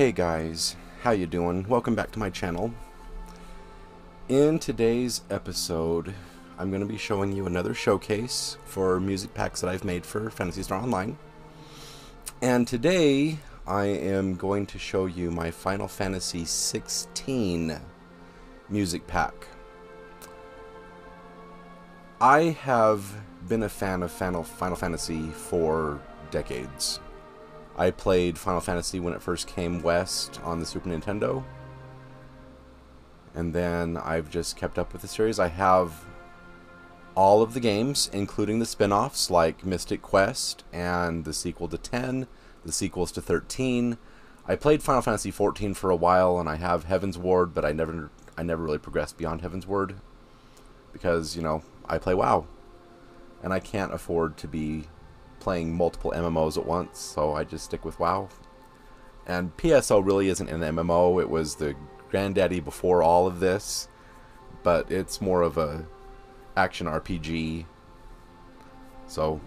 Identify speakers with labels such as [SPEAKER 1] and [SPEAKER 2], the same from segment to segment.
[SPEAKER 1] Hey guys, how you doing? Welcome back to my channel. In today's episode, I'm going to be showing you another showcase for music packs that I've made for Phantasy Star Online. And today, I am going to show you my Final Fantasy 16 music pack. I have been a fan of Final Fantasy for decades. I played Final Fantasy when it first came west on the Super Nintendo, and then I've just kept up with the series. I have all of the games, including the spin-offs like Mystic Quest and the sequel to 10, the sequels to 13. I played Final Fantasy 14 for a while, and I have Heaven's Ward, but I never really progressed beyond Heaven's Ward because, you know, I play WoW, and I can't afford to be playing multiple MMOs at once, so I just stick with WoW. And PSO really isn't an MMO. It was the granddaddy before all of this, but it's more of a action RPG. So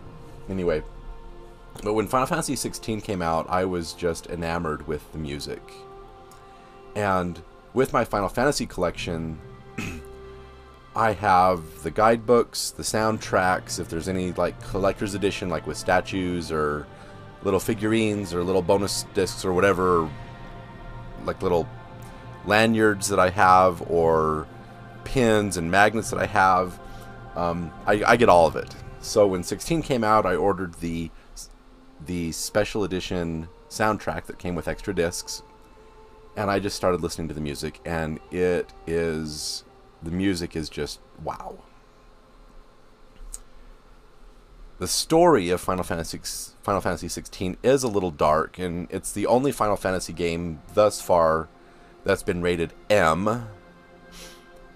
[SPEAKER 1] anyway, but when Final Fantasy 16 came out, I was just enamored with the music. And with my Final Fantasy collection, I have the guidebooks, the soundtracks, if there's any like collector's edition, like with statues or little figurines or little bonus discs or whatever, like little lanyards that I have or pins and magnets that I have. I get all of it. So when 16 came out, I ordered the special edition soundtrack that came with extra discs, and I just started listening to the music, and the music is just wow. The story of Final Fantasy 16 is a little dark, and it's the only Final Fantasy game thus far that's been rated M.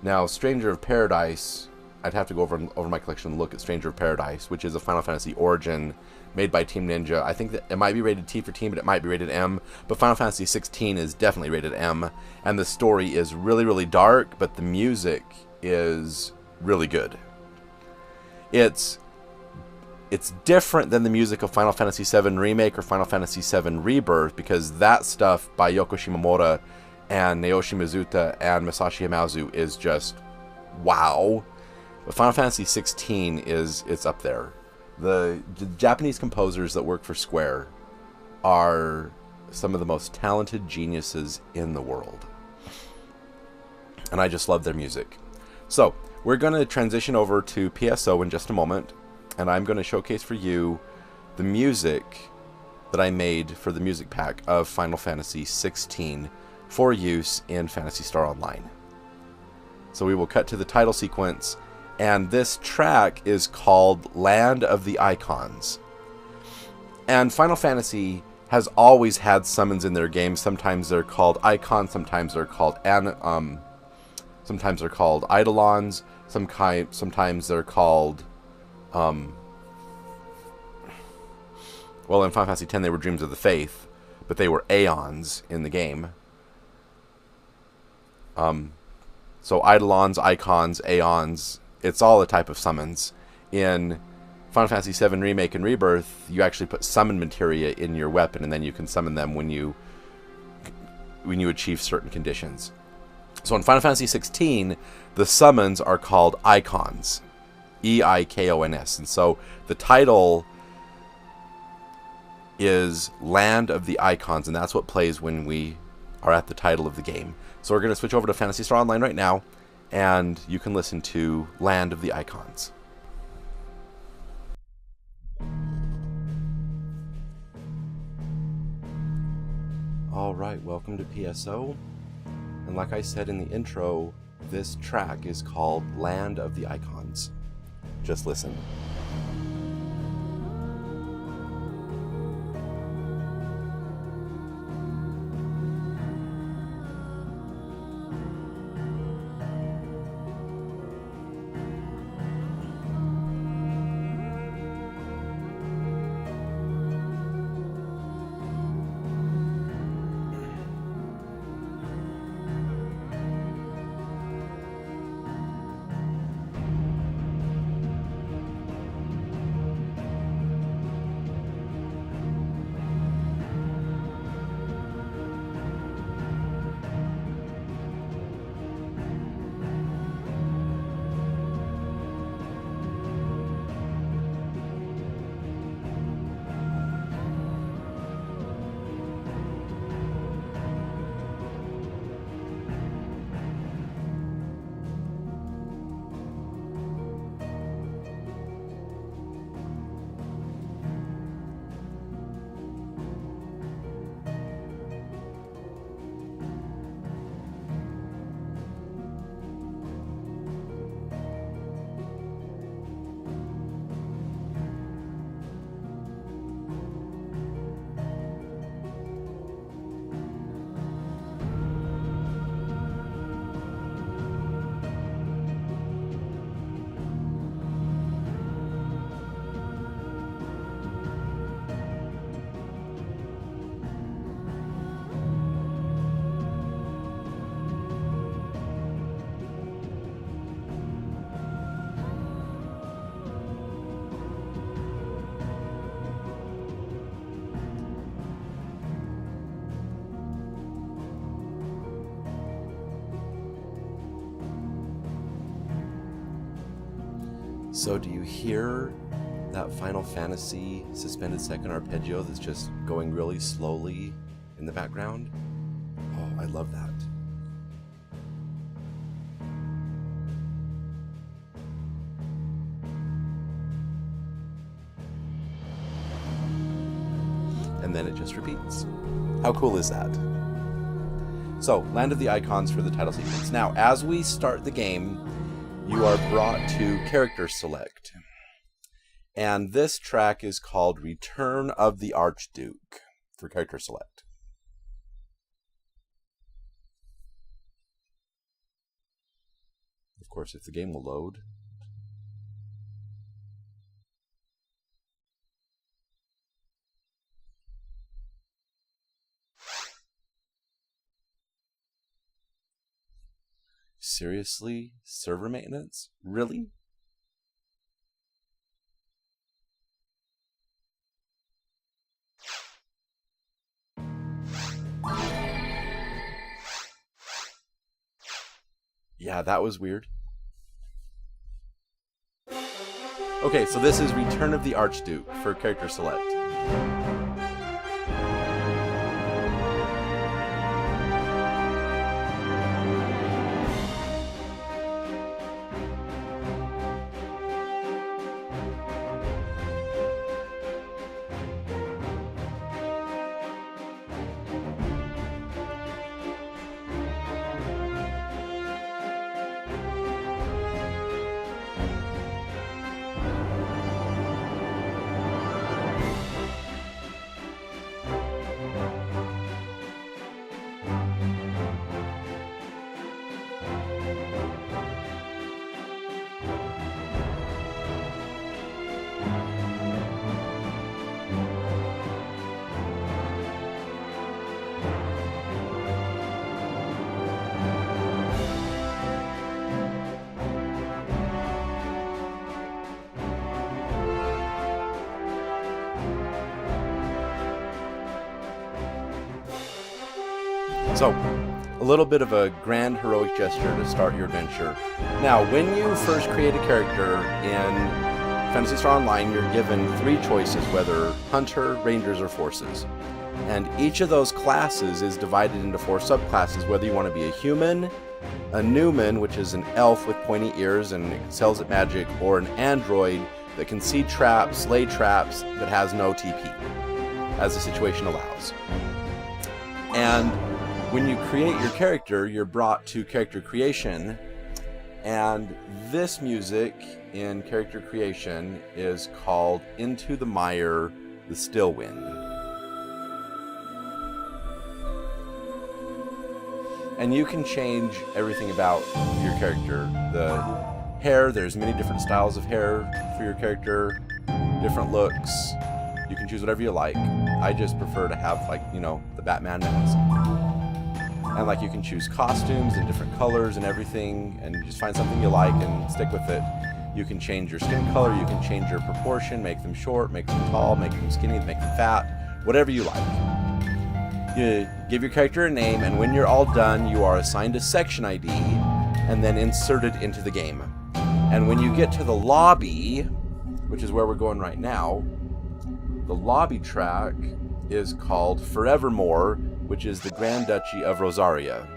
[SPEAKER 1] Now, Stranger of Paradise, I'd have to go over my collection and look at Stranger of Paradise, which is a Final Fantasy origin made by Team Ninja. I think that it might be rated T for Team, but it might be rated M. But Final Fantasy 16 is definitely rated M, and the story is really, really dark, but the music is really good. It's different than the music of Final Fantasy VII Remake or Final Fantasy VII Rebirth, because that stuff by Yoko Shimomura and Naoshi Mizuta and Masashi Hamauzu is just wow. But Final Fantasy 16 it's up there. The Japanese composers that work for Square are some of the most talented geniuses in the world, and I just love their music. So we're going to transition over to PSO in just a moment, and I'm going to showcase for you the music that I made for the music pack of Final Fantasy 16 for use in Phantasy Star Online. So we will cut to the title sequence, and this track is called Land of the Eikons. And Final Fantasy has always had summons in their games. Sometimes they're called icons, sometimes they're called eidolons, sometimes they're called well, in Final Fantasy X they were Dreams of the Faith, but they were aeons in the game. So eidolons, icons, aeons, it's all a type of summons. In Final Fantasy VII Remake and Rebirth, you actually put summon materia in your weapon, and then you can summon them when you achieve certain conditions. So in Final Fantasy 16, the summons are called Eikons, E-I-K-O-N-S, and so the title is Land of the Eikons, and that's what plays when we are at the title of the game. So we're going to switch over to Phantasy Star Online right now, and you can listen to Land of the Eikons. Alright, welcome to PSO. And like I said in the intro, this track is called Land of the Eikons. Just listen. So do you hear that Final Fantasy suspended second arpeggio that's just going really slowly in the background? Oh, I love that. And then it just repeats. How cool is that? So, Land of the Icons for the title sequence. Now, as we start the game, you are brought to Character Select. And this track is called Return of the Archduke for Character Select. Of course, if the game will load. Seriously? Server maintenance? Really? Yeah, that was weird. Okay, so this is Return of the Archduke for Character Select. So, a little bit of a grand heroic gesture to start your adventure. Now, when you first create a character in Phantasy Star Online, you're given 3 choices, whether Hunter, Rangers, or Forces. And each of those classes is divided into 4 subclasses, whether you want to be a human, a Newman, which is an elf with pointy ears and excels at magic, or an android that can see traps, lay traps, but has no TP, as the situation allows. And when you create your character, you're brought to character creation, and this music in character creation is called Into the Mire, the Stillwind. And you can change everything about your character. The hair, there's many different styles of hair for your character, different looks. You can choose whatever you like. I just prefer to have, like, you know, the Batman mask. And like you can choose costumes and different colors and everything, and you just find something you like and stick with it. You can change your skin color, you can change your proportion, make them short, make them tall, make them skinny, make them fat, whatever you like. You give your character a name, and when you're all done, you are assigned a section ID and then inserted into the game. And when you get to the lobby, which is where we're going right now, the lobby track is called Forevermore, which is the Grand Duchy of Rosaria.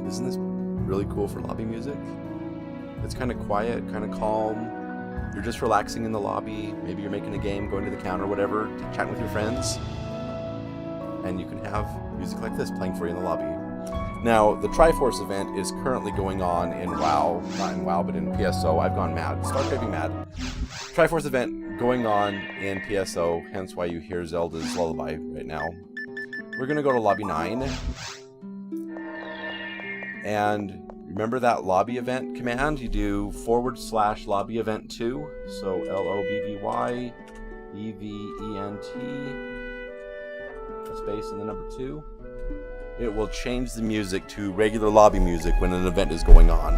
[SPEAKER 1] Isn't this really cool for lobby music? It's kind of quiet, kind of calm. You're just relaxing in the lobby. Maybe you're making a game, going to the counter, whatever, chatting with your friends. And you can have music like this playing for you in the lobby. Now, the Triforce event is currently going on in WoW. Not in WoW, but in PSO. I've gone mad. Start craving mad. Triforce event going on in PSO, hence why you hear Zelda's lullaby right now. We're going to go to Lobby 9. And remember that lobby event command? You do /lobby event 2. So LOBBY EVENT, a space and the number 2. It will change the music to regular lobby music when an event is going on.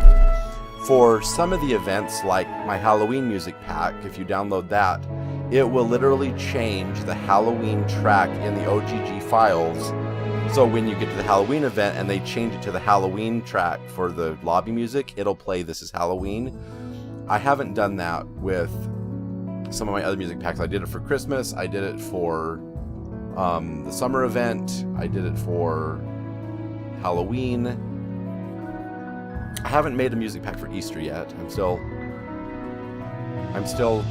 [SPEAKER 1] For some of the events, like my Halloween music pack, if you download that, it will literally change the Halloween track in the OGG files. So when you get to the Halloween event and they change it to the Halloween track for the lobby music, it'll play This Is Halloween. I haven't done that with some of my other music packs. I did it for Christmas, I did it for the summer event, I did it for Halloween. I haven't made a music pack for Easter yet. I'm still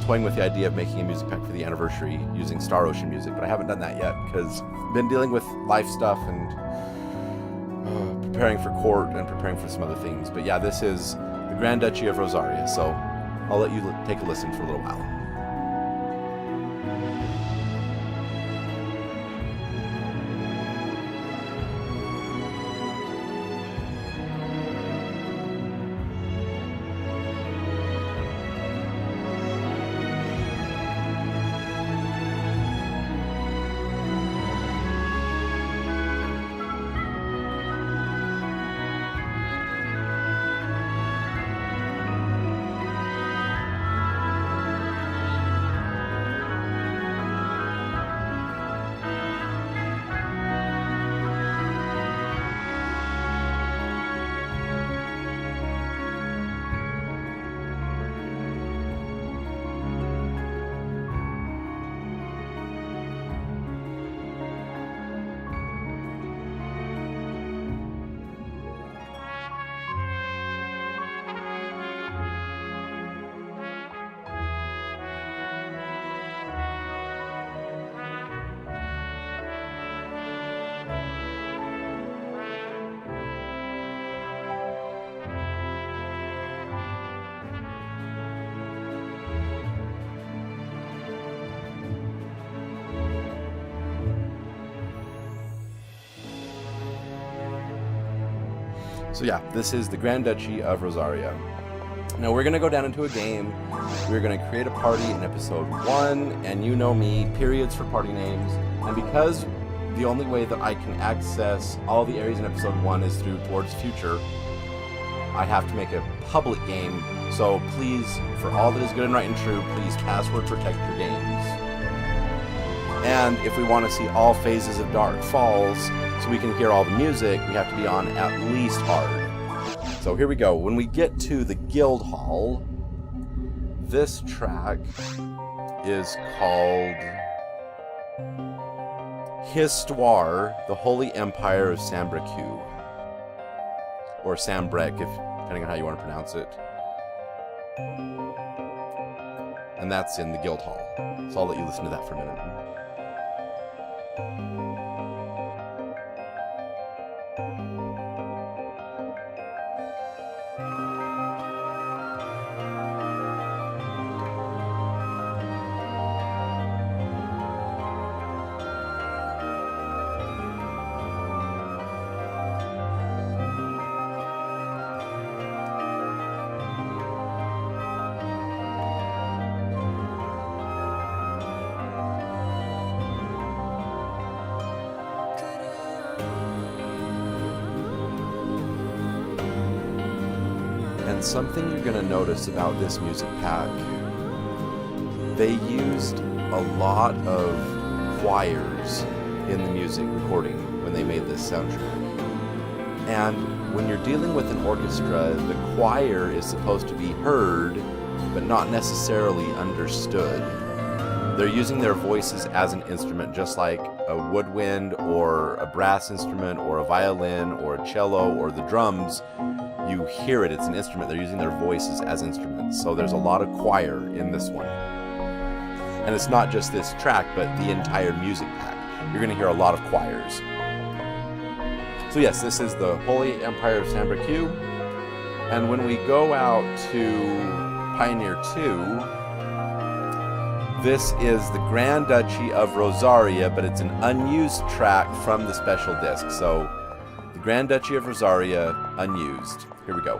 [SPEAKER 1] toying with the idea of making a music pack for the anniversary using Star Ocean music, but I haven't done that yet because I've been dealing with life stuff and preparing for court and preparing for some other things. But yeah, this is the Grand Duchy of Rosaria, so I'll let you take a listen for a little while. So yeah, this is the Grand Duchy of Rosaria. Now we're going to go down into a game. We're going to create a party in episode 1, and you know me, periods for party names. And because the only way that I can access all the areas in episode 1 is through Towards Future, I have to make a public game. So please, for all that is good and right and true, please password protect your games. And if we want to see all phases of Dark Falls, so we can hear all the music, we have to be on at least hard. So here we go. When we get to the Guild Hall, this track is called Histoire, the Holy Empire of Sanbreque. Or Sanbreque, depending on how you want to pronounce it. And that's in the Guild Hall. So I'll let you listen to that for a minute. And something you're going to notice about this music pack, they used a lot of choirs in the music recording when they made this soundtrack. And when you're dealing with an orchestra, the choir is supposed to be heard, but not necessarily understood. They're using their voices as an instrument, just like a woodwind or a brass instrument or a violin or a cello or the drums. You hear it, it's an instrument. They're using their voices as instruments. So there's a lot of choir in this one. And it's not just this track, but the entire music pack. You're going to hear a lot of choirs. So yes, this is the Holy Empire of Sanbreque. And when we go out to Pioneer 2, this is the Grand Duchy of Rosaria, but it's an unused track from the special disc. So the Grand Duchy of Rosaria, unused. Here we go.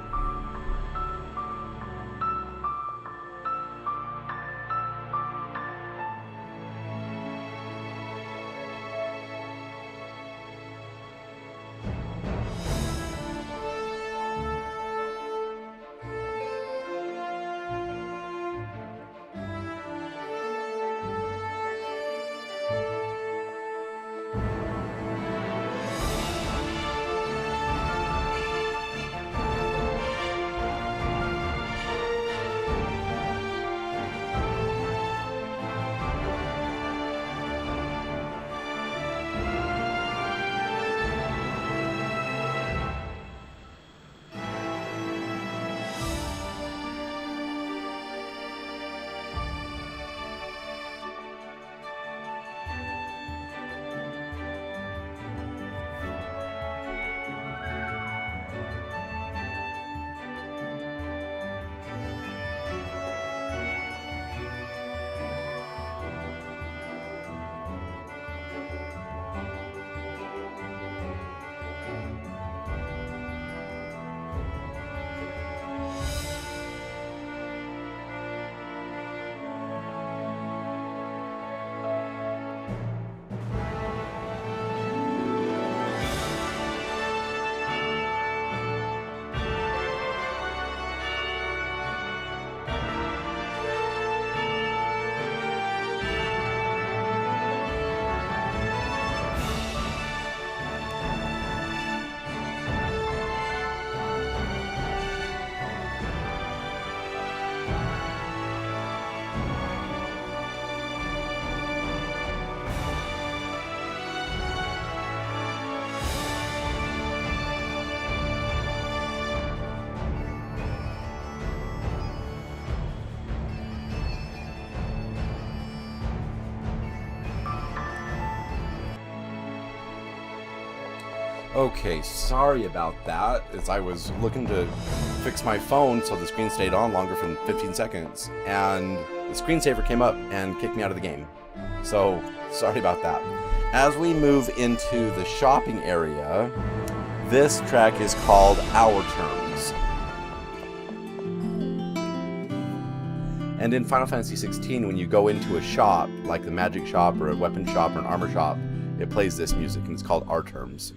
[SPEAKER 1] Okay, sorry about that, as I was looking to fix my phone so the screen stayed on longer for 15 seconds, and the screensaver came up and kicked me out of the game. So, sorry about that. As we move into the shopping area, this track is called Our Terms. And in Final Fantasy 16, when you go into a shop, like the magic shop or a weapon shop or an armor shop, it plays this music, and it's called Our Terms.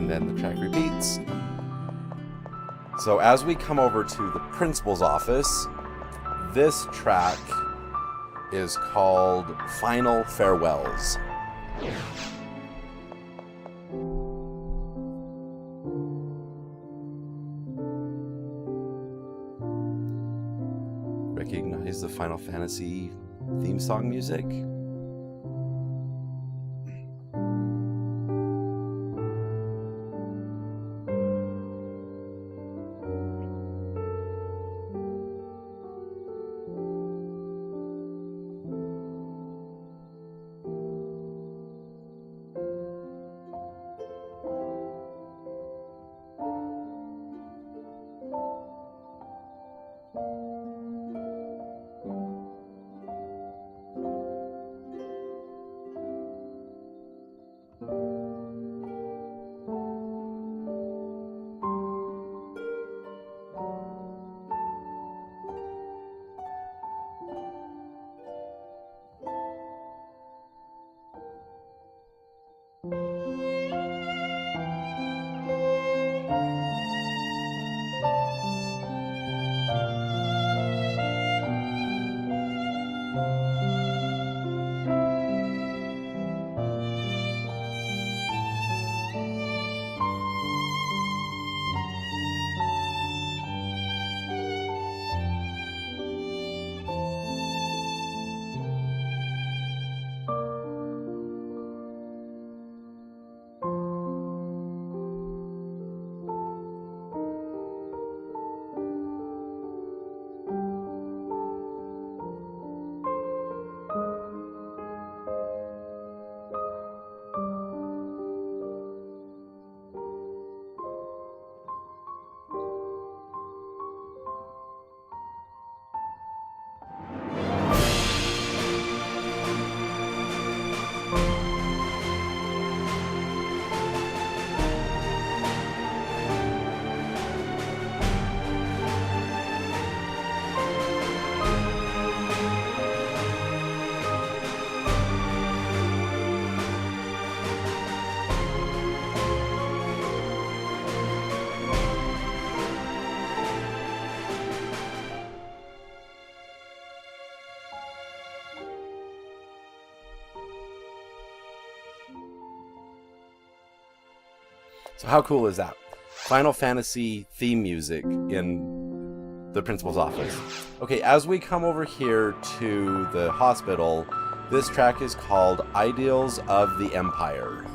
[SPEAKER 1] Then the track repeats. So as we come over to the principal's office, this track is called Final Farewells. Recognize the Final Fantasy theme song music? So how cool is that? Final Fantasy theme music in the principal's office. Okay, as we come over here to the hospital, this track is called Idylls of the Empire.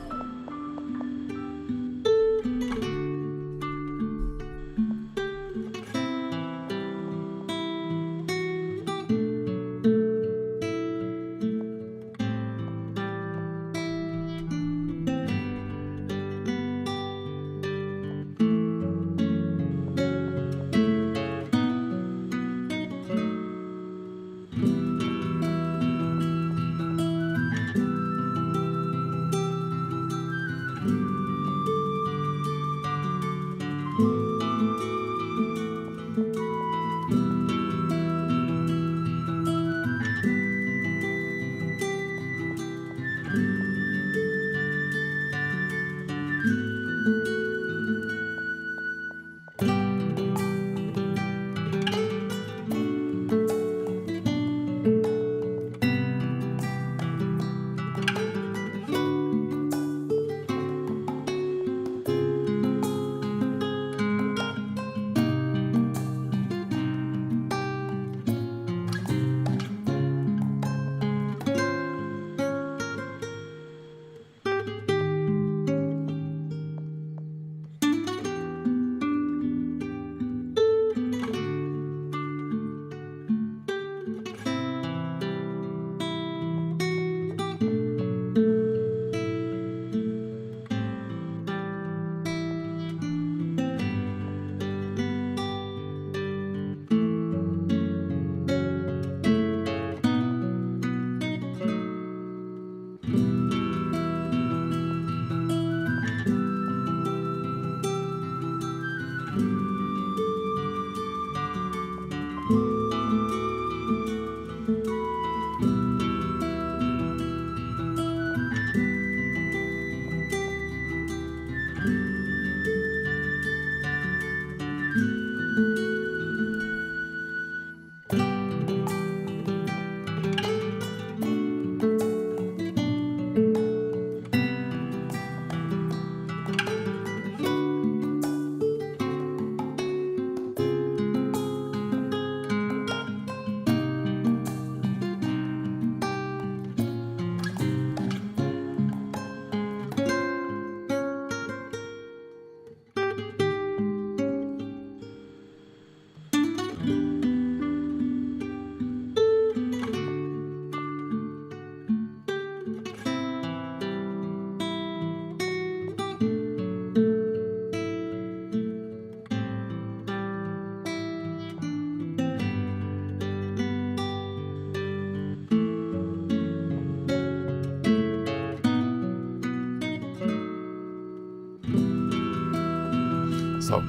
[SPEAKER 1] So,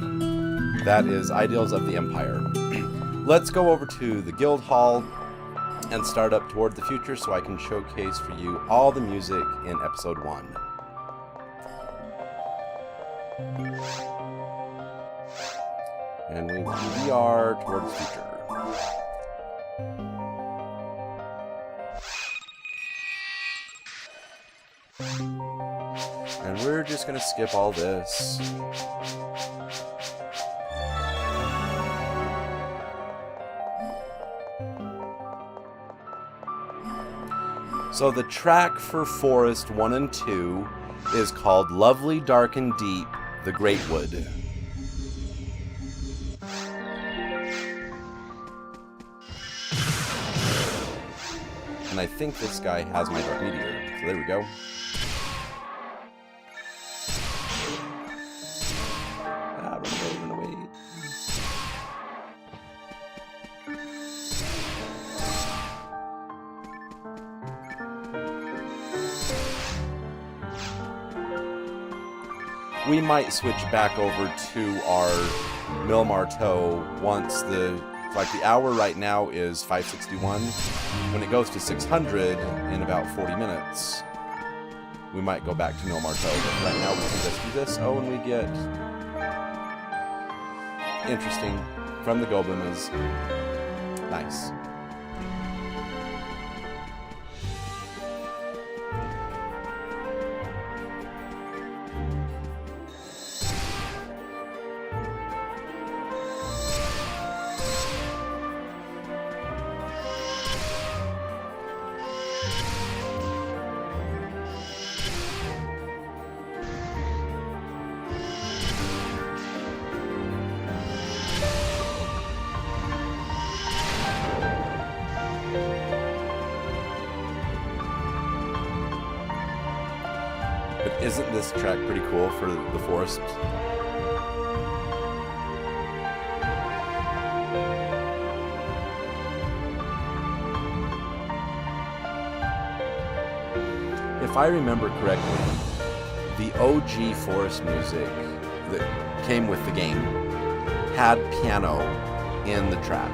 [SPEAKER 1] that is Idylls of the Empire. Let's go over to the Guild Hall and start up toward the future so I can showcase for you all the music in Episode 1. And we ADVR toward the future. And we're just going to skip all this. So the track for Forest 1 and 2 is called Lovely, Dark, and Deep, the Greatwood. And I think this guy has my Dark Meteor. So there we go. Run away. We might switch back over to our Mille Marteau once the hour right now is 561. When it goes to 600 in about 40 minutes, we might go back to Mille Marteau. But right now we can just do this. Oh, and we get interesting from the Goblins. Nice. But isn't this track pretty cool for the forest? If I remember correctly, the OG forest music that came with the game had piano in the track.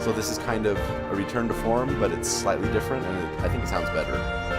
[SPEAKER 1] So this is kind of a return to form, but it's slightly different, and I think it sounds better.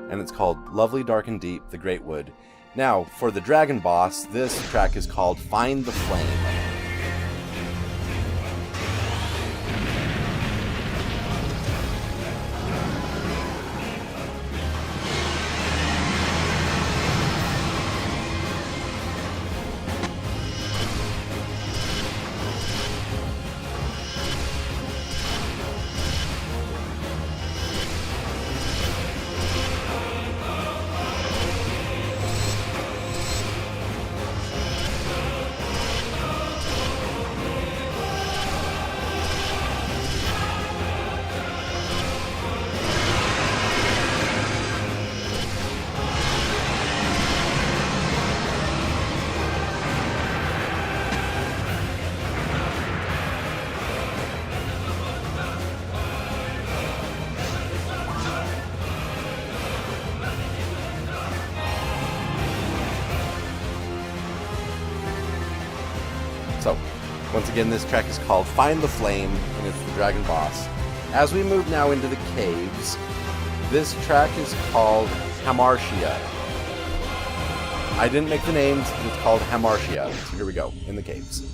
[SPEAKER 1] And it's called Lovely, Dark, and Deep, the Greatwood. Now, for the dragon boss, this track is called Find the Flame. So, once again, this track is called Find the Flame, and it's the dragon boss. As we move now into the caves, this track is called Hamartia. I didn't make the names, it's called Hamartia. So here we go, in the caves.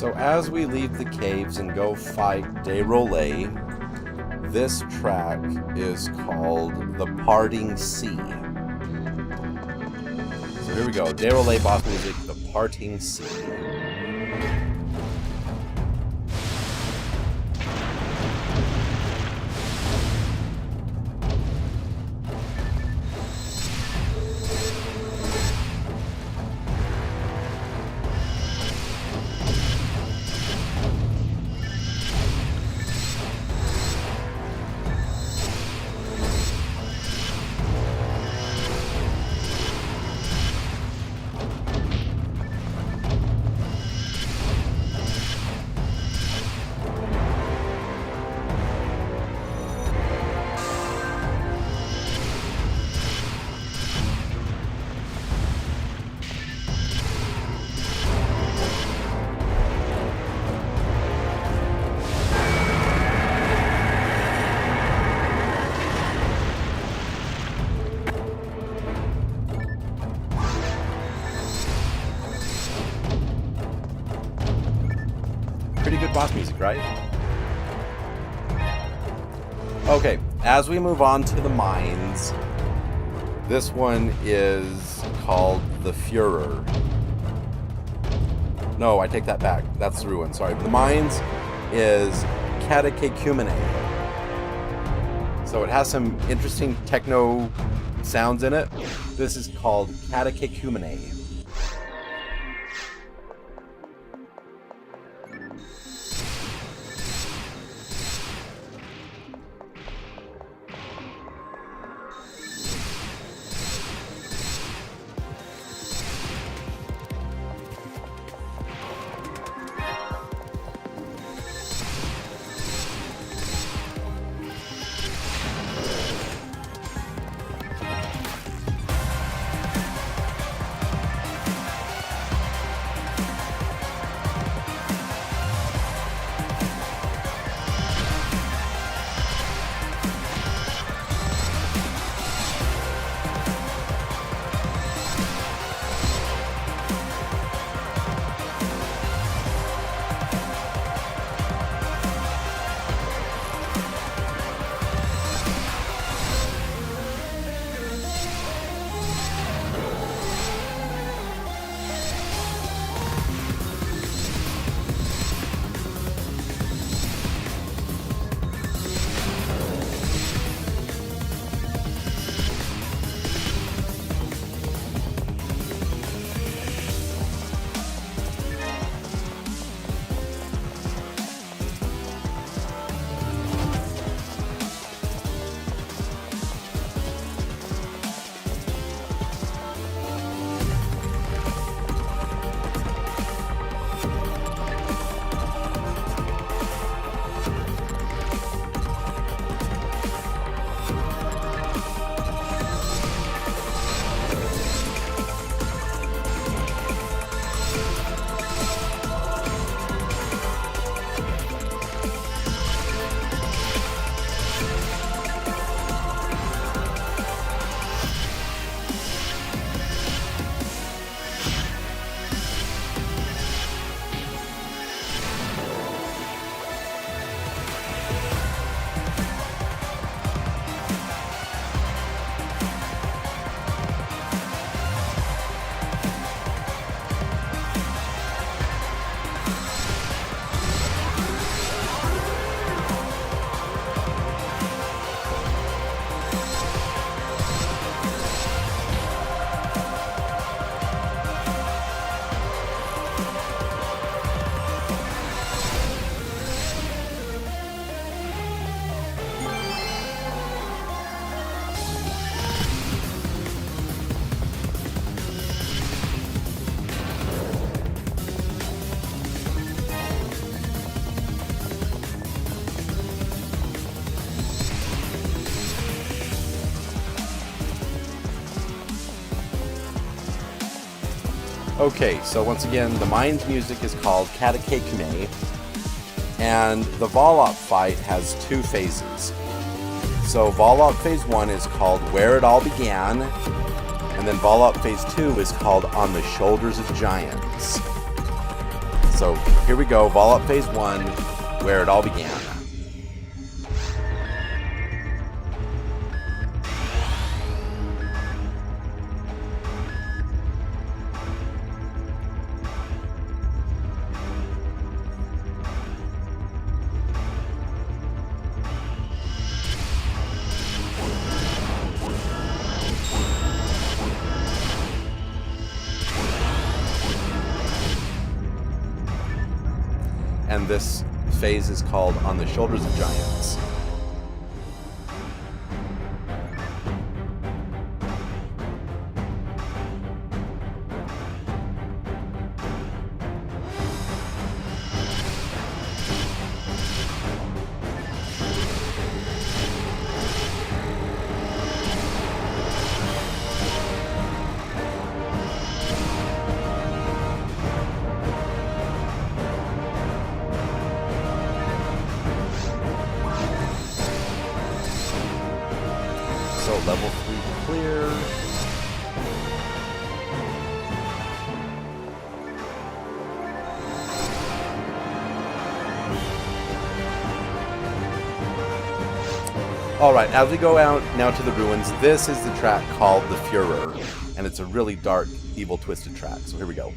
[SPEAKER 1] So as we leave the caves and go fight Derole, this track is called The Parting Sea. So here we go. Derole boss music, The Parting Sea. Pretty good boss music, right? Okay, as we move on to the mines, this one is called the Furor. No, I take that back. That's the ruin, sorry. The mines is Catacecaumene. So it has some interesting techno sounds in it. This is called Catacecaumene. Okay, so once again, the mine's music is called Catacecaumene, and the Volop fight has two phases. So Volop Phase 1 is called Where It All Began, and then Volop Phase 2 is called On the Shoulders of Giants. So here we go, Vol Up Phase 1, where it all began. And this phase is called On the Shoulders of Giants. So level 3 clear. Alright, as we go out now to the ruins, this is the track called the Furor. And it's a really dark, evil, twisted track. So here we go.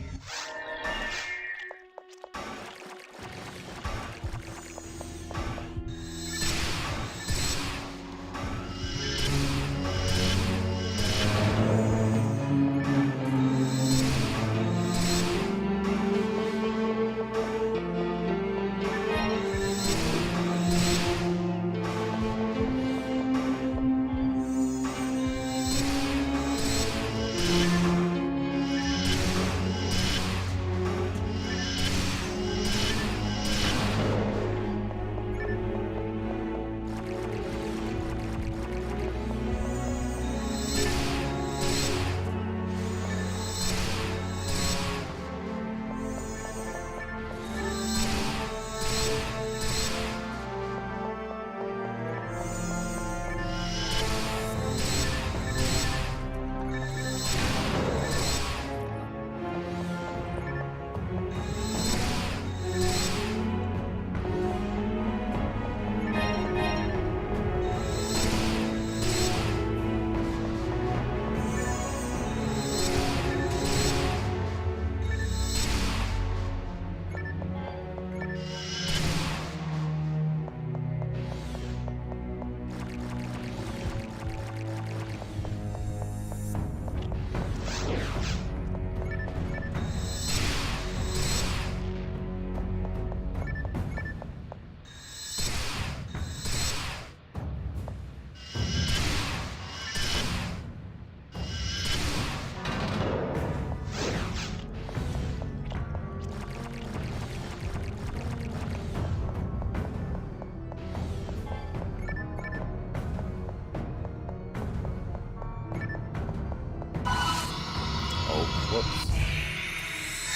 [SPEAKER 1] Whoops.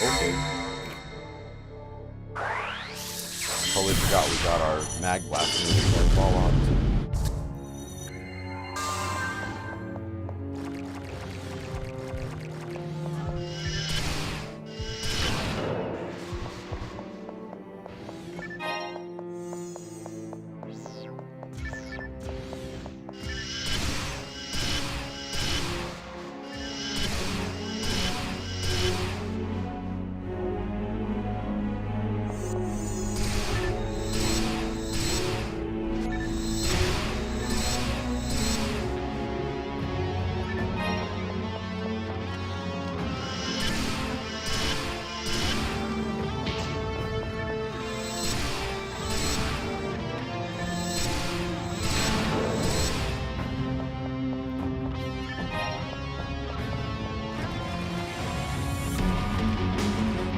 [SPEAKER 1] Okay. Totally forgot we got our mag blast and fall on.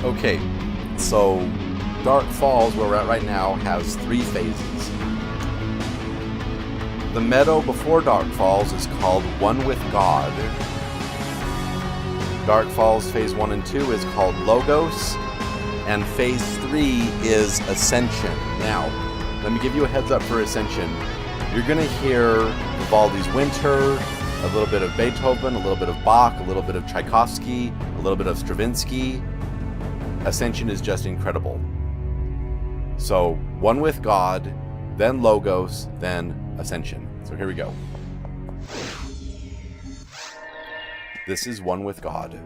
[SPEAKER 1] Okay, so Dark Falls, where we're at right now, has 3 phases. The meadow before Dark Falls is called One with God. Dark Falls Phase 1 and 2 is called Logos, and Phase 3 is Ascension. Now, let me give you a heads up for Ascension. You're going to hear Vivaldi's Winter, a little bit of Beethoven, a little bit of Bach, a little bit of Tchaikovsky, a little bit of Stravinsky. Ascension is just incredible. So, one with God, then Logos, then Ascension. So here we go. This is one with God.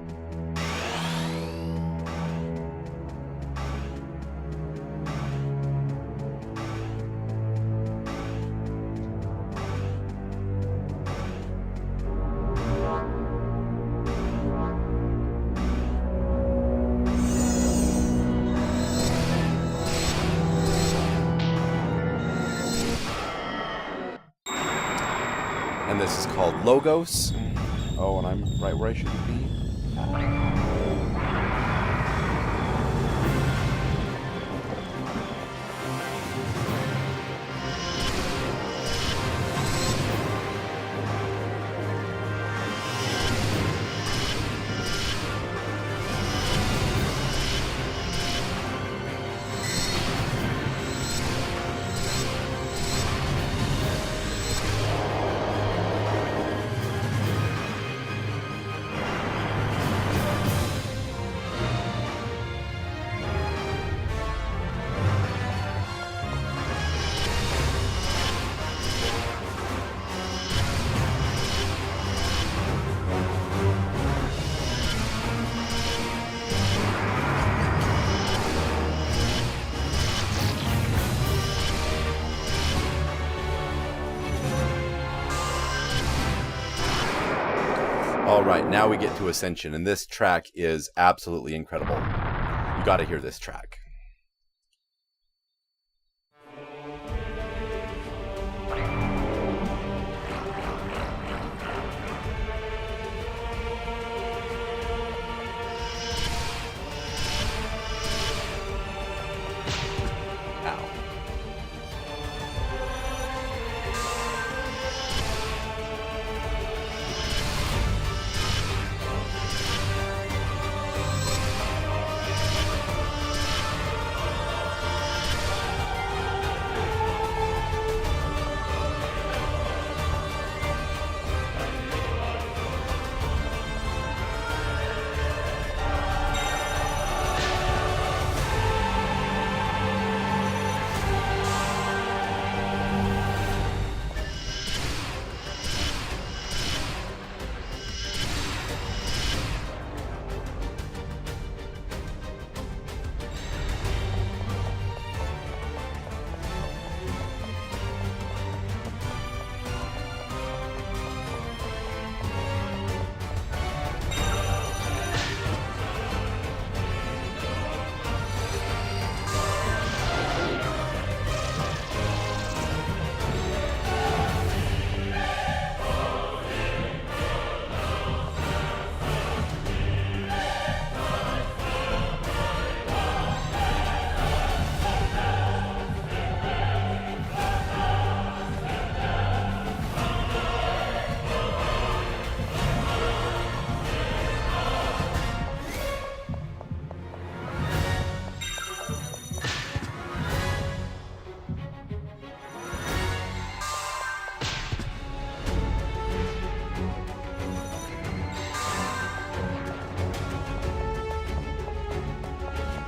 [SPEAKER 1] And this is called Logos. Oh, and I'm right where I should be. Alright, now we get to Ascension, and this track is absolutely incredible. You gotta hear this track.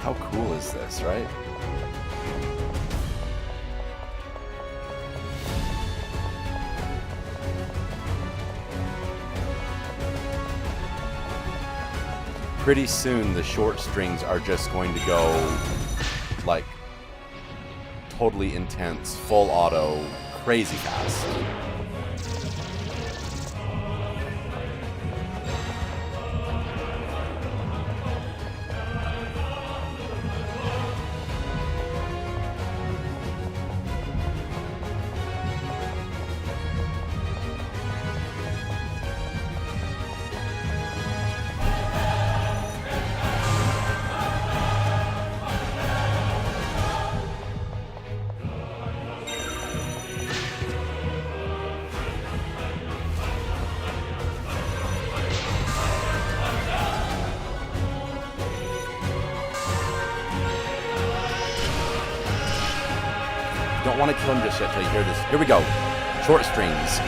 [SPEAKER 1] How cool is this, right? Pretty soon the short strings are just going to go like totally intense, full auto, crazy fast. Don't want to kill him just yet till you hear this. Here we go. Short strings.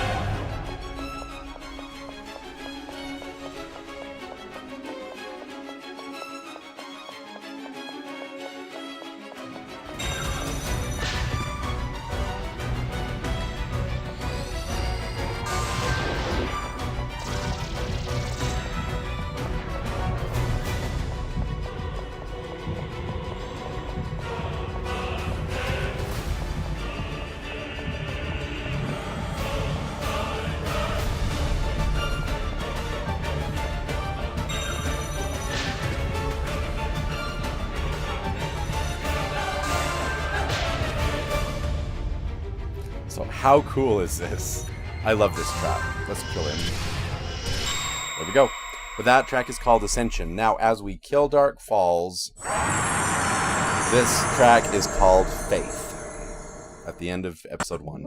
[SPEAKER 1] How cool is this? I love this track. Let's kill him. There we go. But that track is called Ascension. Now, as we kill Dark Falls, this track is called Faith. At the end of episode 1.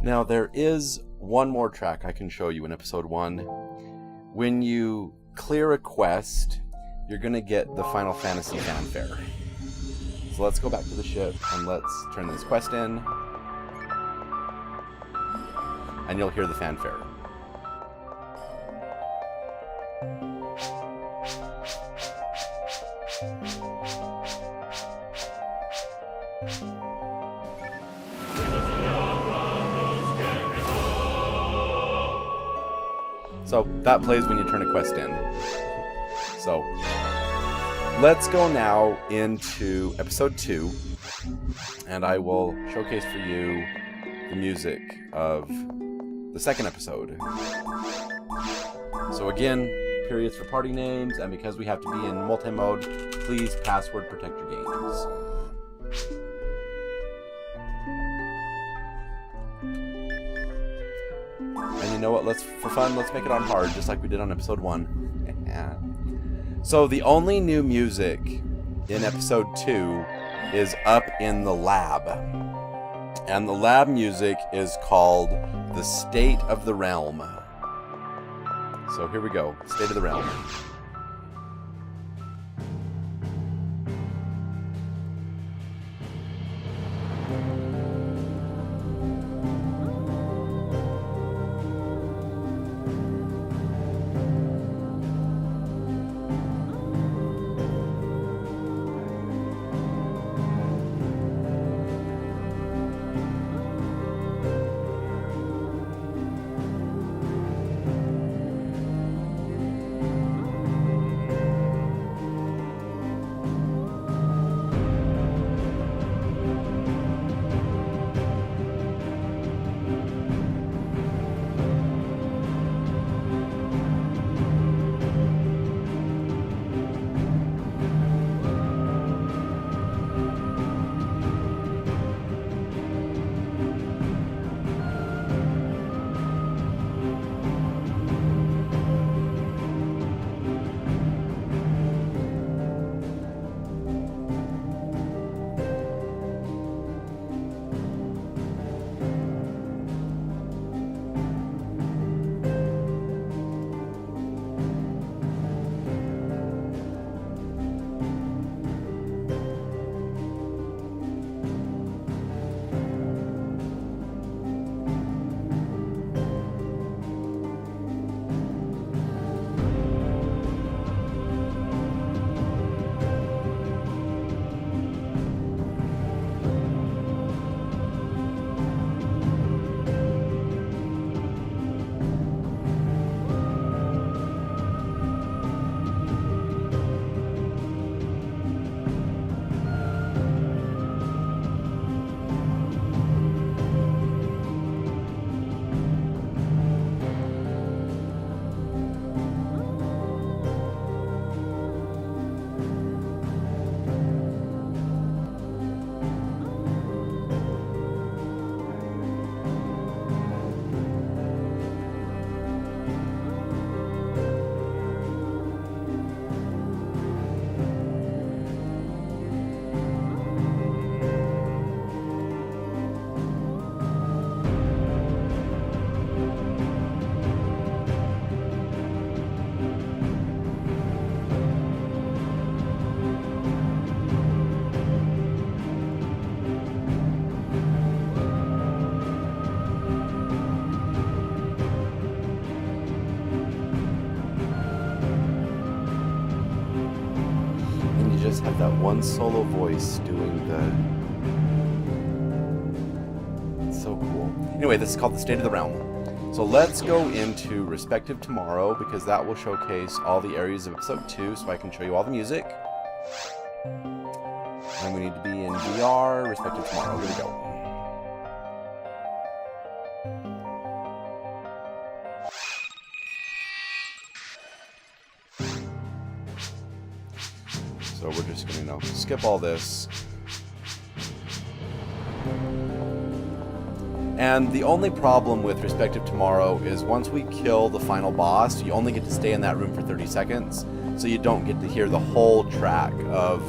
[SPEAKER 1] Now, there is one more track I can show you in episode 1. When you clear a quest, you're going to get the Final Fantasy fanfare. So let's go back to the ship and let's turn this quest in. And you'll hear the fanfare. So that plays when you turn a quest in. So let's go now into episode 2, and I will showcase for you the music of the second episode. So again, periods for party names, and because we have to be in multi-mode, please password protect your games. And you know what, for fun, let's make it on hard, just like we did on episode 1. So the only new music in episode 2 is up in the lab. And the lab music is called The State of the Realm. So here we go, State of the Realm. just have that one solo voice doing the... It's so cool. Anyway, this is called the State of the Realm. So let's go into Respective Tomorrow, because that will showcase all the areas of episode 2, so I can show you all the music. And we need to be in VR, Respective Tomorrow. Here we go. So we're just going to skip all this. And the only problem with Respective Tomorrow is once we kill the final boss, you only get to stay in that room for 30 seconds, so you don't get to hear the whole track of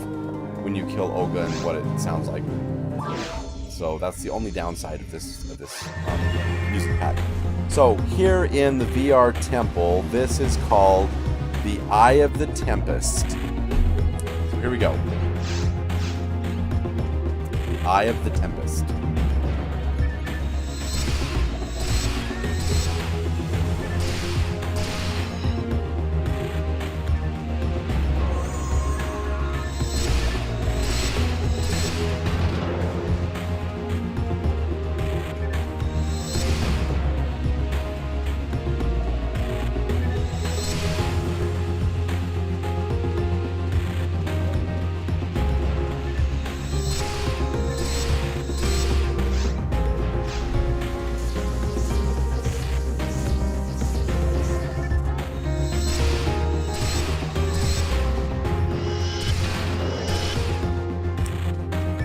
[SPEAKER 1] when you kill Olga and what it sounds like. So that's the only downside of this music pack. So here in the VR temple, this is called the Eye of the Tempest. So here we go. The Eye of the Tempest.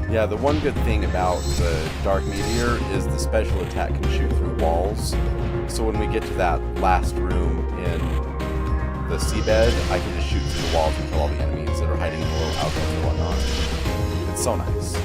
[SPEAKER 1] Yeah, the one good thing about the Dark Meteor is the special attack can shoot through walls. So when we get to that last room in the seabed, I can just shoot through the walls and kill all the enemies that are hiding in the little alcoves and whatnot. It's so nice.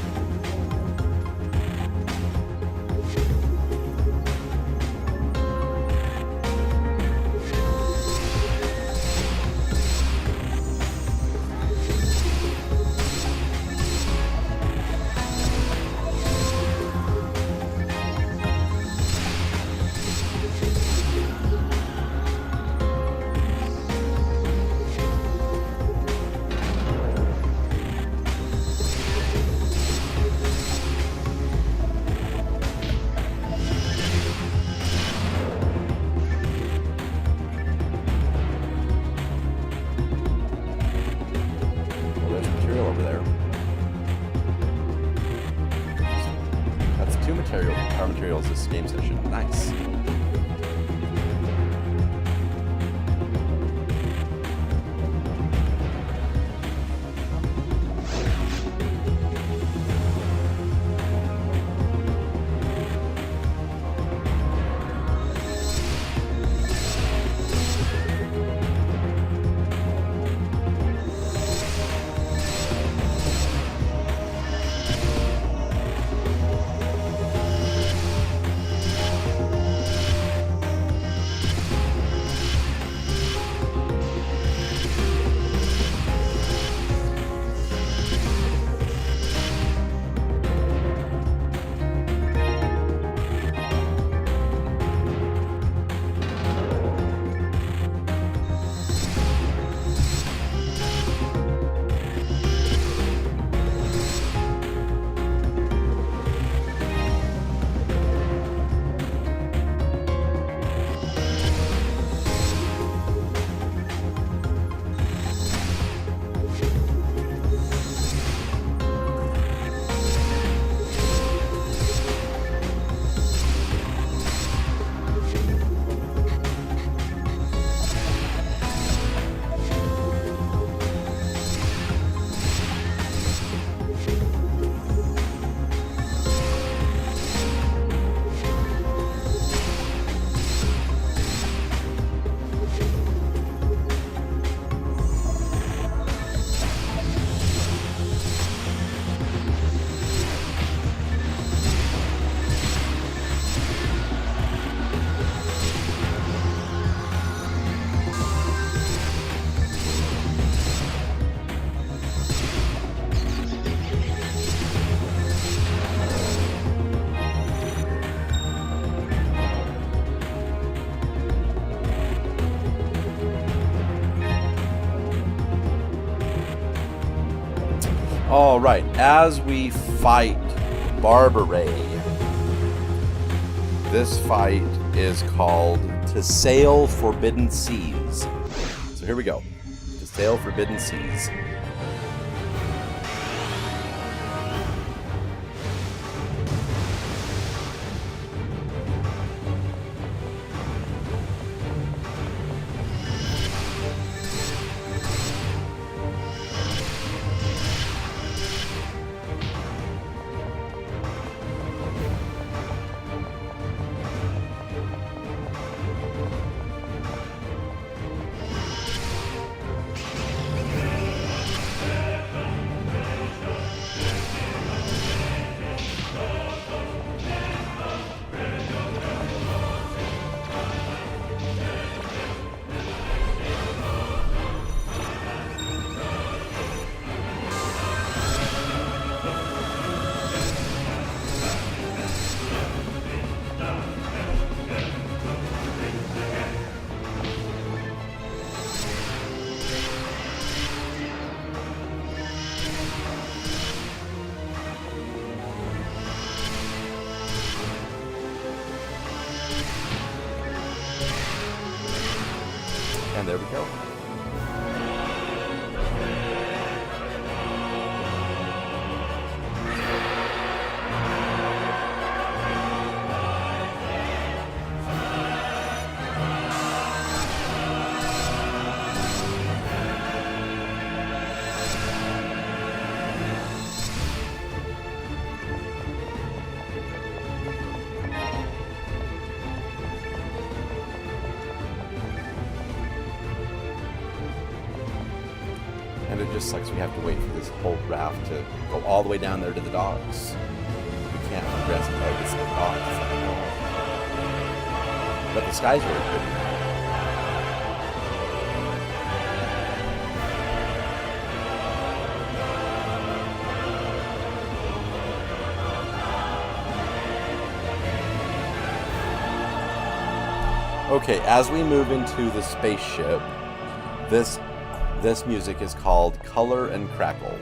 [SPEAKER 1] Materials this game session. Nice. Alright, as we fight Barbaray, this fight is called To Sail Forbidden Seas. So here we go. To Sail Forbidden Seas. And there we go. And it just sucks we have to wait for this whole raft to go all the way down there to the docks. We can't progress until it gets to the docks. But the sky's really pretty. Okay, as we move into the spaceship, this music is called Color and Crackle.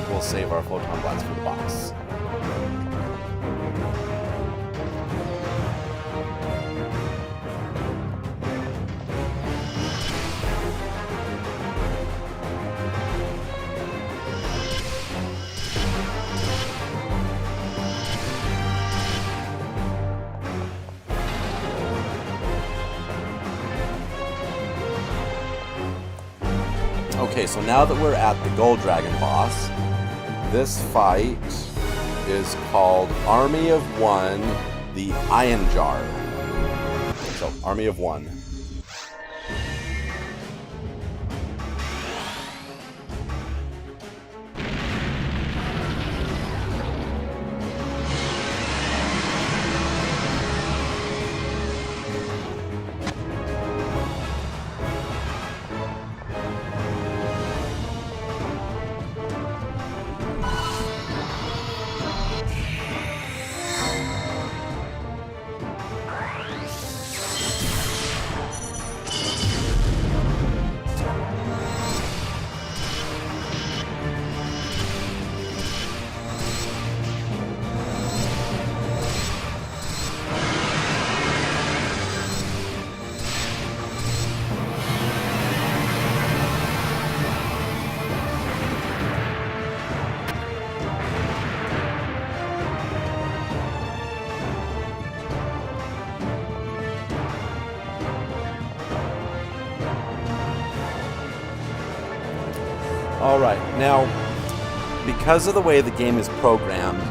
[SPEAKER 1] We'll save our photon blast for the boss. Okay, so now that we're at the Gold Dragon boss, this fight is called Army of One, the Iron Jar. So, Army of One. Alright, now, because of the way the game is programmed,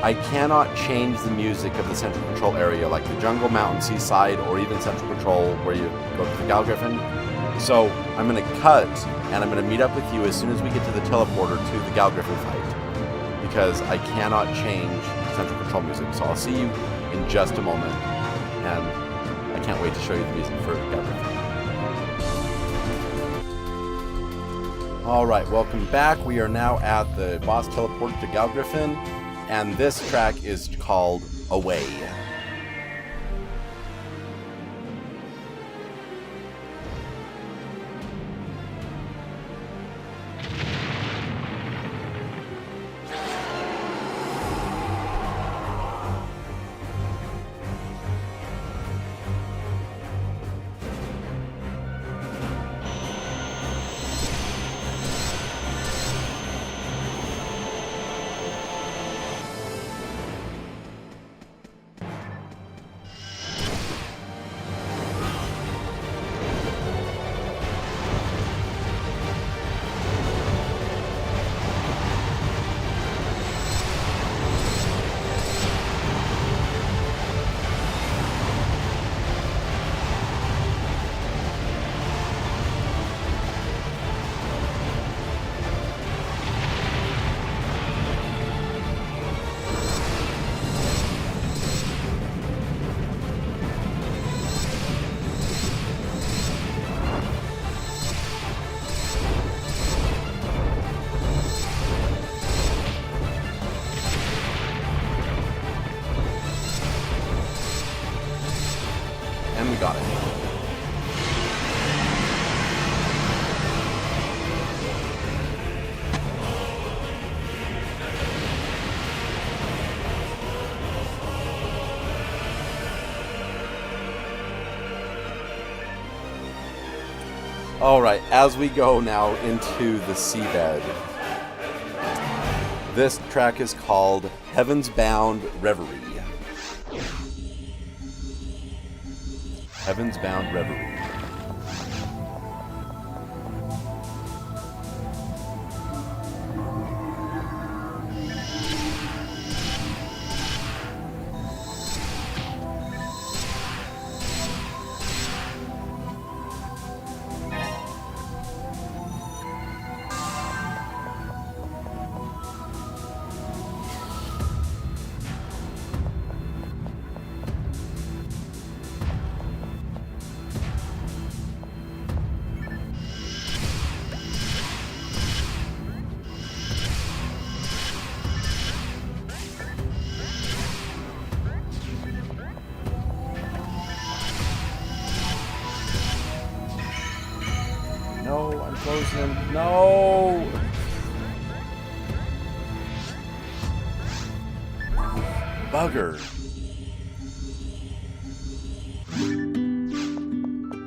[SPEAKER 1] I cannot change the music of the central control area, like the jungle, mountain, seaside, or even central control where you go to the Galgriffin. So, I'm going to cut, and I'm going to meet up with you as soon as we get to the teleporter to the Galgriffin fight, because I cannot change central control music. So I'll see you in just a moment, and I can't wait to show you the music for Galgriffin. Alright, welcome back. We are now at the boss teleporter to Galgriffin, and this track is called Away. And we got it. Alright, as we go now into the seabed, this track is called Heaven's Bound Reverie. Heaven's Bound Reverie. No, I'm closing him. No! Bugger.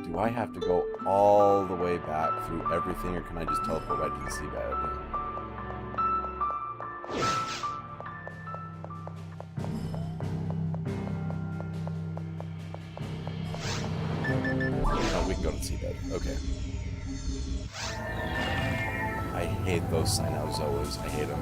[SPEAKER 1] Do I have to go all the way back through everything, or can I just teleport right to the seabed? Oh, we can go to the seabed. Okay. I hate those Sinozoas. I hate them.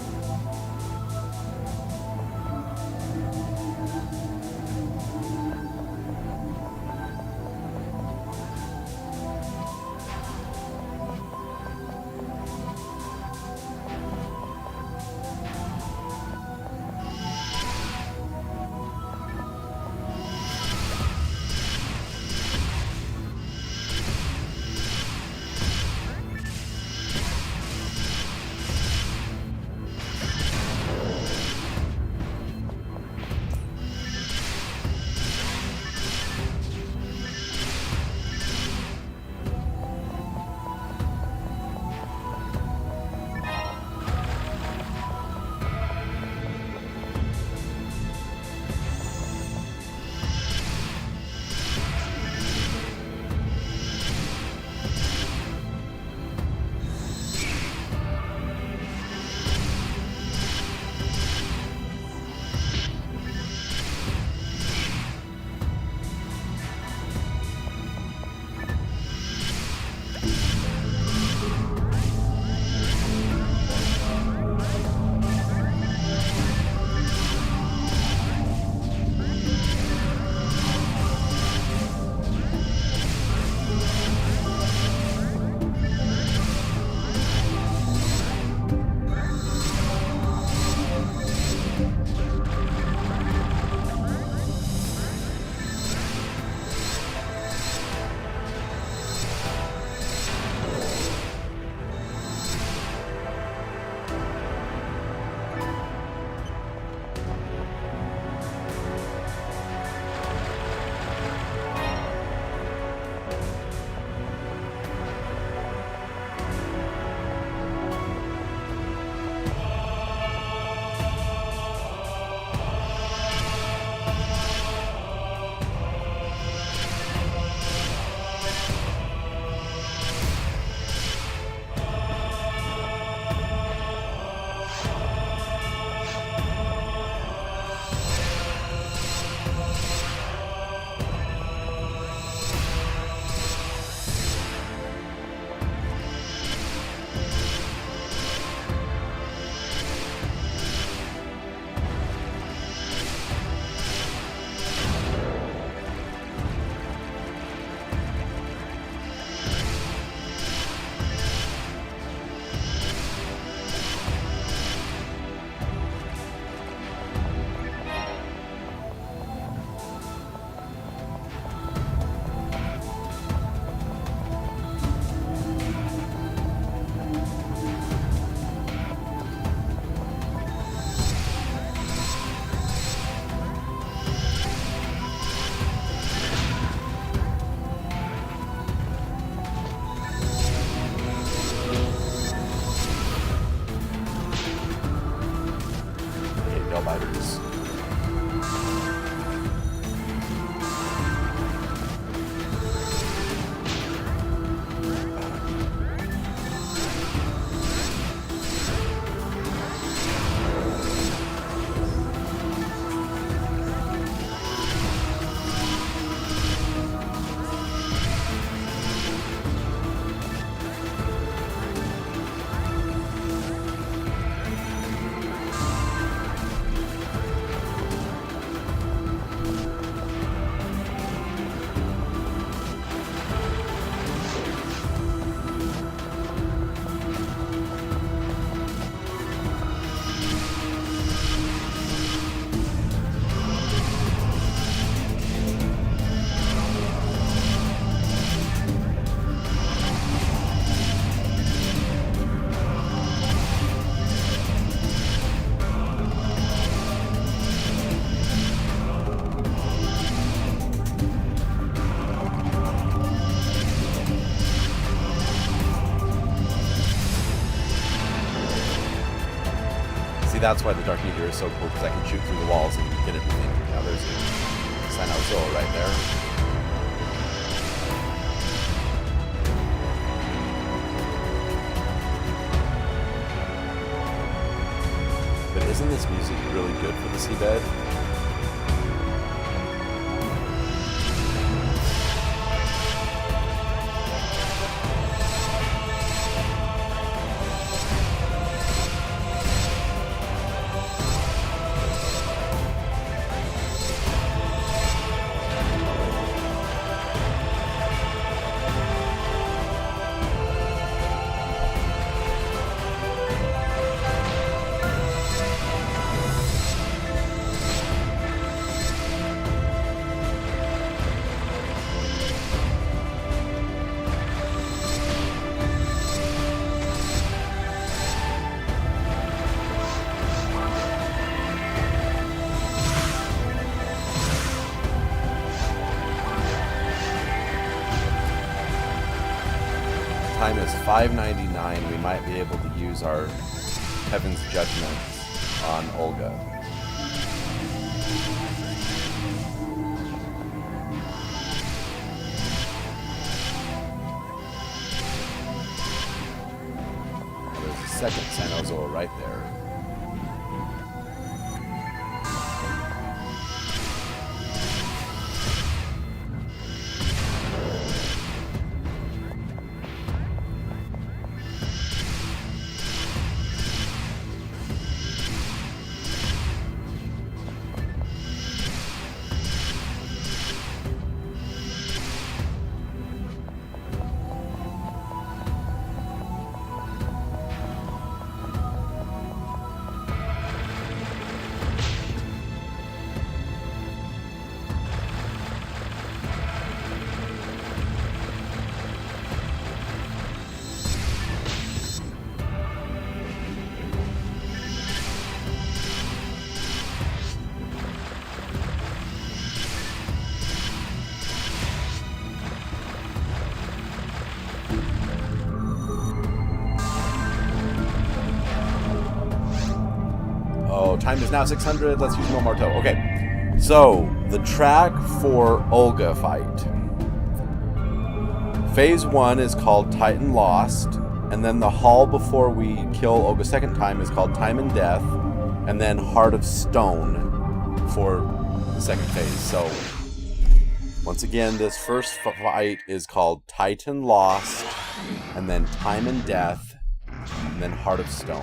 [SPEAKER 1] that's why the Dark Meteor is so cool, because I can shoot through the walls and get everything. Now there's a Sinozoa right there. But isn't this music really good for the seabed? time is 5:99. We might be able to use our Heaven's Judgment on Olga. There's a second Sanozoa right there. Time is now 600. Let's use one more toe. Okay. So, the track for Olga fight. Phase 1 is called Titan Lost. And then the hall before we kill Olga second time is called Time and Death. And then Heart of Stone for the second phase. So, once again, this first fight is called Titan Lost. And then Time and Death. And then Heart of Stone.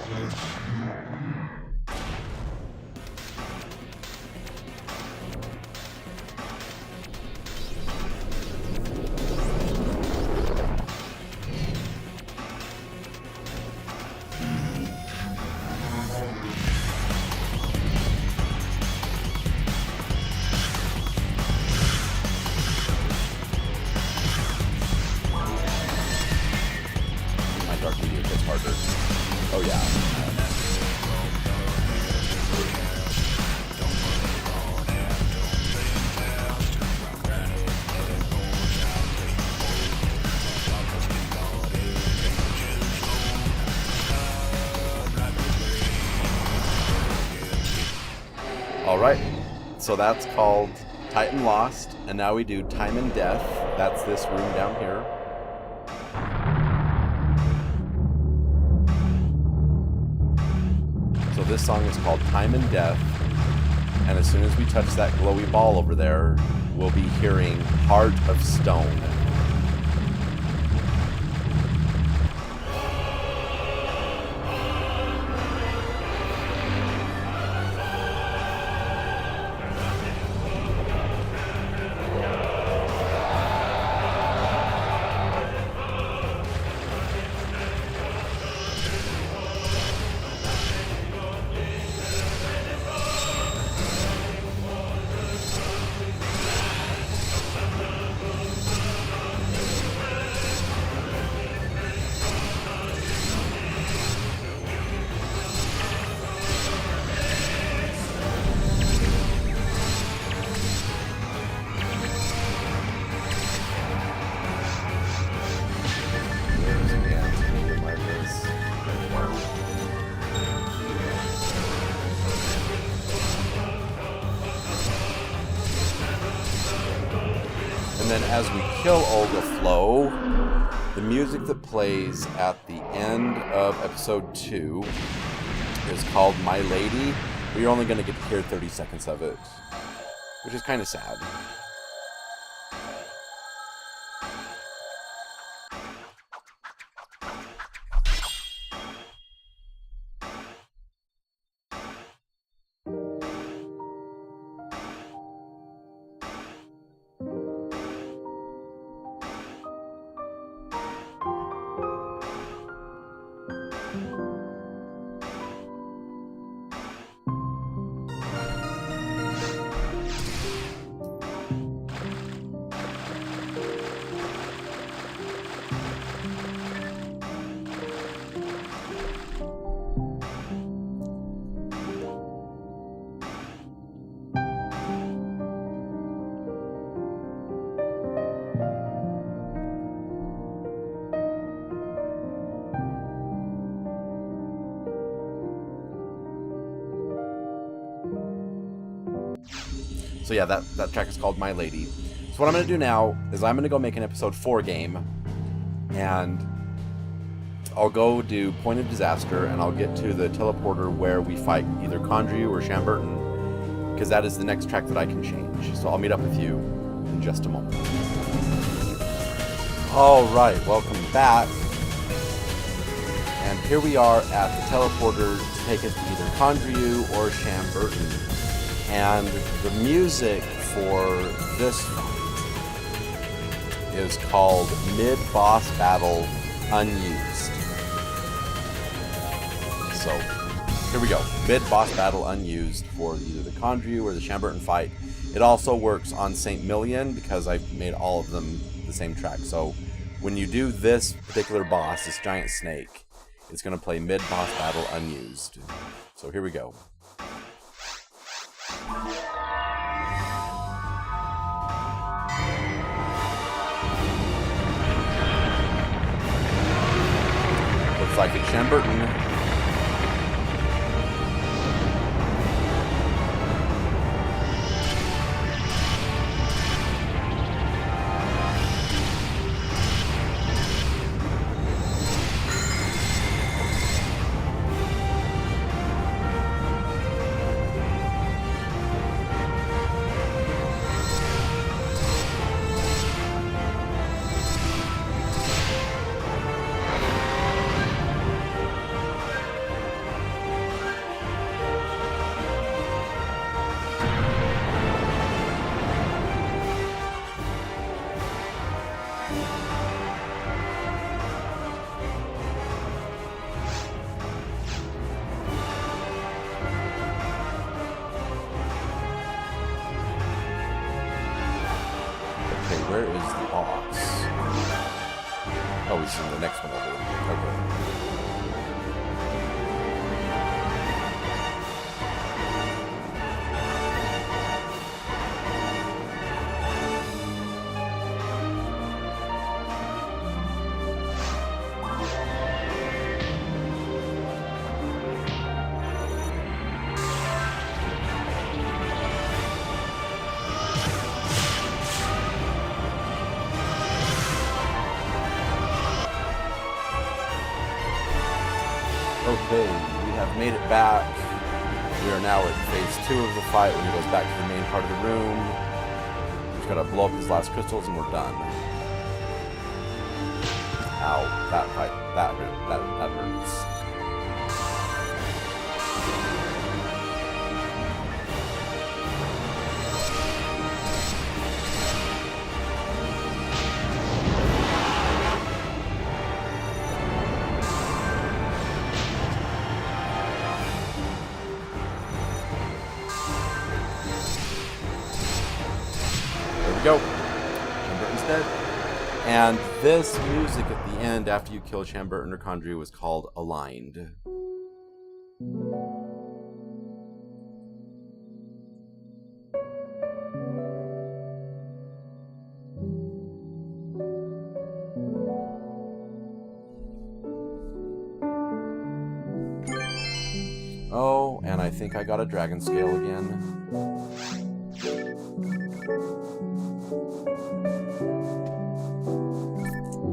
[SPEAKER 1] Alright, so that's called Titan Lost, and now we do Time and Death. That's this room down here. So this song is called Time and Death, and as soon as we touch that glowy ball over there, we'll be hearing Heart of Stone. As we kill Olga Flow, the music that plays at the end of episode 2 is called My Lady. We're only going to get to hear 30 seconds of it, which is kind of sad. So yeah, that track is called My Lady. So what I'm going to do now is I'm going to go make an episode 4 game, and I'll go do Point of Disaster, and I'll get to the teleporter where we fight either Condrieu or Shamburton, because that is the next track that I can change. So I'll meet up with you in just a moment. Alright, welcome back. And here we are at the teleporter to take us to either Condrieu or Shamburton. And the music for this fight is called Mid-Boss Battle Unused. So, here we go. Mid-Boss Battle Unused for either the Condrieu or the Shamburton fight. It also works on St. Million because I've made all of them the same track. So, when you do this particular boss, this giant snake, it's going to play Mid-Boss Battle Unused. So, here we go. Looks like it's Shamburton. Where is the boss? Oh, he's in the next one over. Okay, we have made it back. We are now at phase 2 of the fight when he goes back to the main part of the room. We've got to blow up his last crystals and we're done. Ow, that fight, that hurts. Go. Shamburton's dead. And this music at the end after you kill Shamburton or Condrieu was called Aligned. Oh, and I think I got a dragon scale again.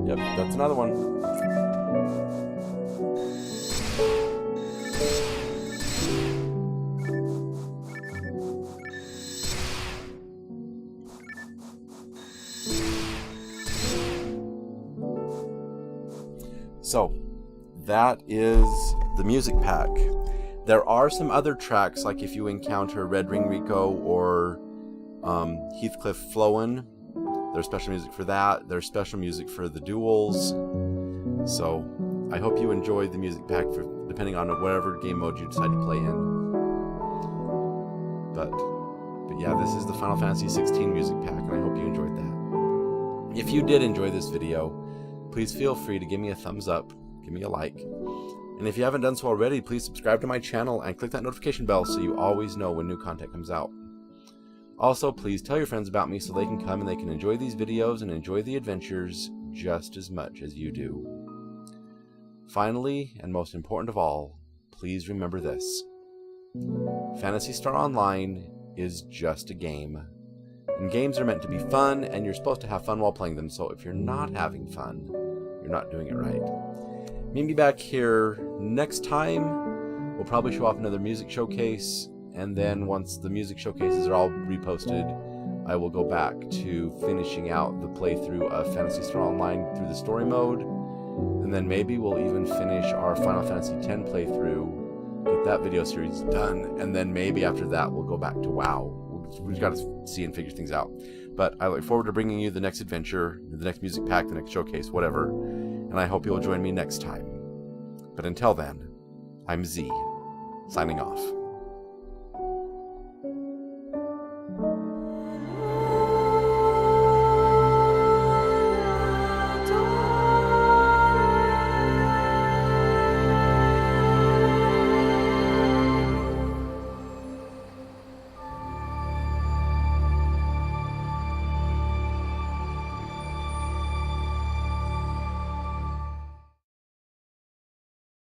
[SPEAKER 1] Yep, that's another one. So, that is the music pack. There are some other tracks, like if you encounter Red Ring Rico or Heathcliff Flowen. There's special music for that. There's special music for the duels. So I hope you enjoyed the music pack for depending on whatever game mode you decide to play in. But yeah, this is the Final Fantasy 16 music pack, and I hope you enjoyed that. If you did enjoy this video, please feel free to give me a thumbs up, give me a like. And if you haven't done so already, please subscribe to my channel and click that notification bell so you always know when new content comes out. Also, please tell your friends about me so they can come and they can enjoy these videos and enjoy the adventures just as much as you do. Finally, and most important of all, please remember this. Phantasy Star Online is just a game. And games are meant to be fun, and you're supposed to have fun while playing them, so if you're not having fun, you're not doing it right. Meet me back here next time. We'll probably show off another music showcase, and then once the music showcases are all reposted, I will go back to finishing out the playthrough of Phantasy Star Online through the story mode, and then maybe we'll even finish our Final Fantasy X playthrough, get that video series done, and then maybe after that we'll go back to WoW. We've got to see and figure things out. But I look forward to bringing you the next adventure, the next music pack, the next showcase, whatever, and I hope you'll join me next time. But until then, I'm Z, signing off.